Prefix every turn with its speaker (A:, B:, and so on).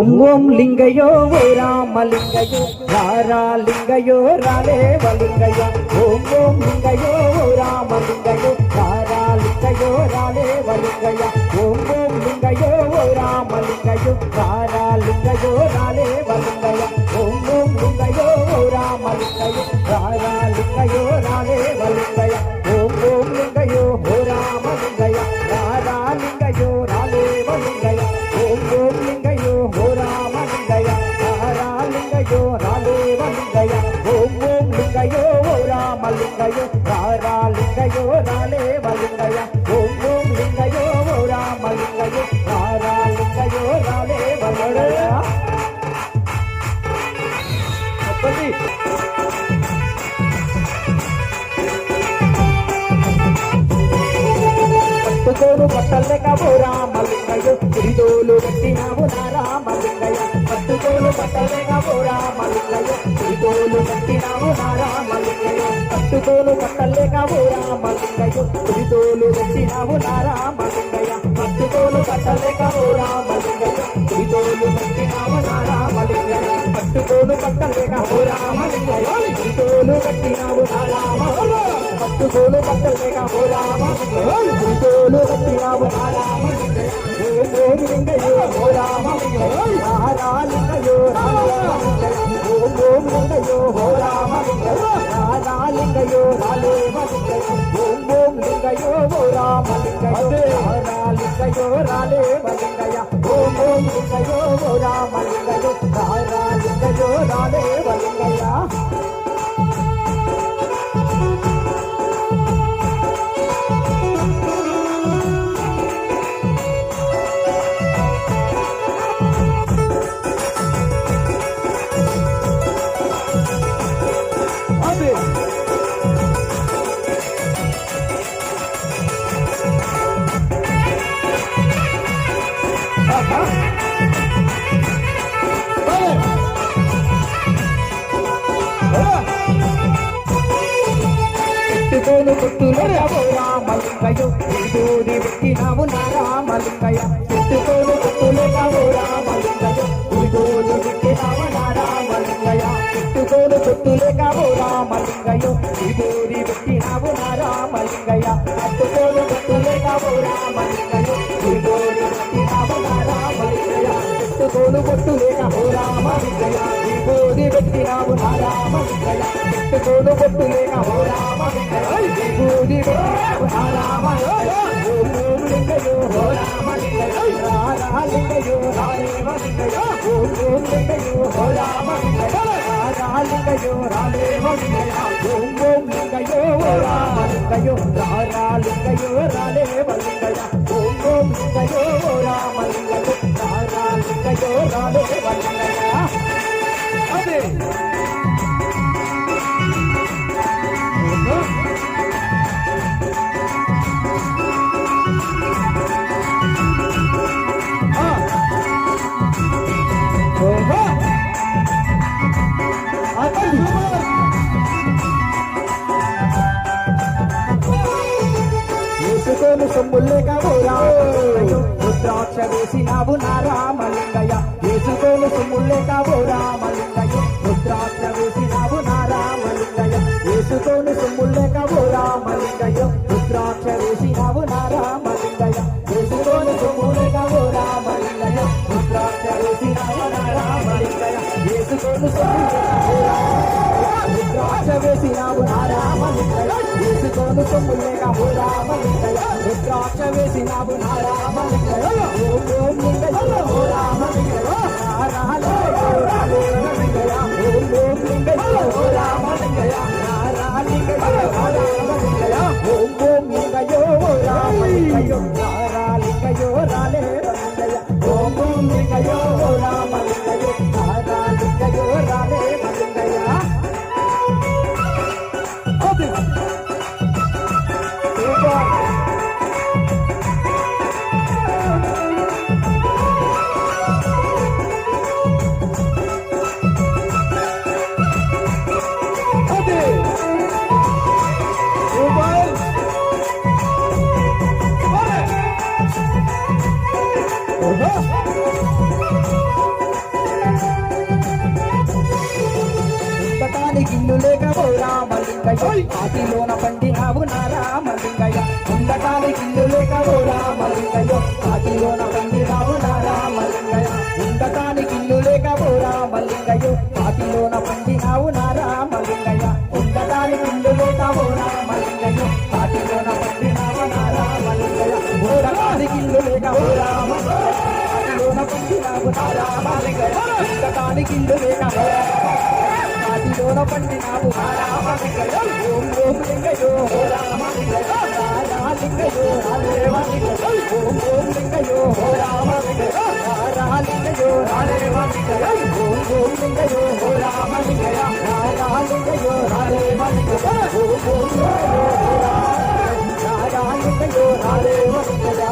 A: ఓం ఓం లింగయో ఓ రామలింగయో రారా లింగయో రాలేవ లింగయ్య ఓం ఓం లింగయో ఓ రామలింగయో రారా లింగయో రాలేవ లింగయ్య ఓం ఓం లింగయో ఓ రామలింగయో రారా లింగయో రాలేవ లింగయ్య ఓం ఓం లింగయో ఓ రామలింగయో రారా లింగయో రాలేవ లింగయ్య ఓం ఓం లింగయో ఓ రామలింగయ్య రారా లింగయో రాలేవ లింగయ్య ఓం ఓం లింగయో ఓ రామలింగయ్య రారా లింగయో రాలేవ లింగయ్య ఓం ఓం లింగయో ఓ రామలింగయో రారా లింగయో రాలేవ లింగయ్య ఓం ఓం లింగయో ఓ రామలింగయో రారా లింగయో రాలేవ లింగయ్య పట్టుకోను పట్టలేక ఓ రామలింగయ్య తిరిదోలు కట్టినావు నా రామలింగయ్య పట్టుకోను పట్టలేక ఓ రామలింగయ్య తిరిదోలు కట్టినావు నా రామలింగయ్య పట్టుకోను పట్టలేక ఓ రామలింగయ్య తిరిదోలు కట్టినావు నా రామలింగయ్య పట్టుకోను పట్టలేక ఓ రామలింగయ్య తిరిదోలు కట్టినావు నా రామలింగయ్య పట్టుకోను పట్టలేక ఓ రామలింగయ్య తిరిదోలు కట్టినావు నా రామలింగయ్య పట్టుకోను పట్టలేక ఓ రామలింగయ్య తిరిదోలు కట్టినావు నా రామలింగయ్య ఓం ఓం లింగయ్య ఓ రామలింగయ్య రారా లింగయ్య రామలింగయ్య ఓం ఓం లింగయ్య ఓ రామలింగయ్య రారా లింగయ్య రాలేవ లింగయ్య ఓం ఓం లింగయ్య ఓ రామలింగయ్య రారా లింగయ్య రాలేవ లింగయ్య ఓం ఓం లింగయ్య ఓ రామలింగయ్య రారా లింగయ్య రాలేవ లింగయ్య పెట్టుకోను పుట్టులేక ఓ రామలింగయ్య తిరిదోడి పెట్టినావు నా రామలింగయ్య పెట్టుకోను పుట్టులేక ఓ రామలింగయ్య తిరిదోడి పెట్టినావు నా రామలింగయ్య పెట్టుకోను పుట్టులేక ఓ రామలింగయ్య తిరిదోడి పెట్టినావు నా రామలింగయ్య పెట్టుకోను పుట్టులేక ఓ రామలింగయ్య తిరిదోడి పెట్టినావు నా రామలింగయ్య పెట్టుకోను పుట్టులేక ఓ రామలింగయ్య తిరిదోడి పెట్టినావు నా రామలింగయ్య పెట్టుకోను పుట్టులేక ఓ రామలింగయ్య విభూది పెట్టినావు నా రామలింగయ్య ఓం ఓం లింగయ్య ఓ రామలింగయ్య రారా లింగయ్య రాలేవ లింగయ్య ఓం ఓం లింగయ్య ఓ రామలింగయ్య రారా లింగయ్య రాలేవ లింగయ్య ఓం ఓం లింగయ్య ఓ రామలింగయ్య రారా లింగయ్య రాలేవ లింగయ్య ఓం ఓం లింగయ్య ఓ రామలింగయ్య రారా లింగయ్య రాలేవ లింగయ్య అదే వేసుకోను సొమ్ములేక ఓ రామలింగయ్య రుద్రాక్ష వేసినావు నా రామలింగయ్య వేసుకోను సొమ్ములేక ఓ రామలింగయ్య రుద్రాక్ష వేసినావు నా రామలింగయ్య వేసుకోను సొమ్ములేక ఓ రామలింగయ్య రుద్రాక్ష వేసినావు నా రామలింగయ్య వేసుకోను సొమ్ములేక ఓ రామలింగయ్య రుద్రాక్ష వేసినావు నా రామలింగయ్య వేసుకోను సొమ్ములేక ఓ రుద్రాక్ష వేసినావు నా రామలింగయ్య వేసుకోను సొమ్ములేక ఓ రామలింగయ్య రుద్రాక్ష వేసినావు నా రామలింగయ్య ఓం ఓం లింగయ్య ఓ రామలింగయ్య రారా లింగయ్య రాలేవ లింగయ్య ఓం ఓం లింగయ్య ఓ రామలింగయ్య రారా లింగయ్య రామలింగయ్య ఓం ఓం లింగయ్య ఓ రామలింగయ్య రారా లింగయ్య రాలేవ లింగయ్య ఓం ఓం లింగయ్య ఓ రామలింగయ్య రారా లింగయ్య రాలేవ లింగయ్య రామలింగయ్య ఆటిలోన పండినావు నా రామలింగయ్య ఉండటానికి ఇల్లు లేక ఓ రామలింగయ్య ఆటిలోన పండినావు నా రామలింగయ్య ఉండటానికి ఇల్లు లేక ఓ రామలింగయ్య ఆటిలోన పండినావు నా రామలింగయ్య ఉండటానికి ఇల్లు లేక ఓ రామలింగయ్య ఆటిలోన పండినావు నా రామలింగయ్య ఉండటానికి ఇల్లు లేక ఓ రామలింగయ్య ఆటిలోన పండినావు నా రామలింగయ్య ఉండటానికి ఇల్లు లేక ఆటిలోన పండినావు నా రామలింగయ్య ఓం ఓం లింగయ్యో ఓ రామలింగయ్య లింగయ్యో రామలింగయ్య ఓం ఓం లింగయ్యో ఓ రామలింగయ్య లింగయ్యో రామలింగయ్య ఓం ఓం లింగయ్యో ఓ రామలింగయ్య లింగయ్యో రామలింగయ్య ఓం ఓం లింగయ్యో ఓ రామలింగయ్య లింగయ్యో రామలింగయ్య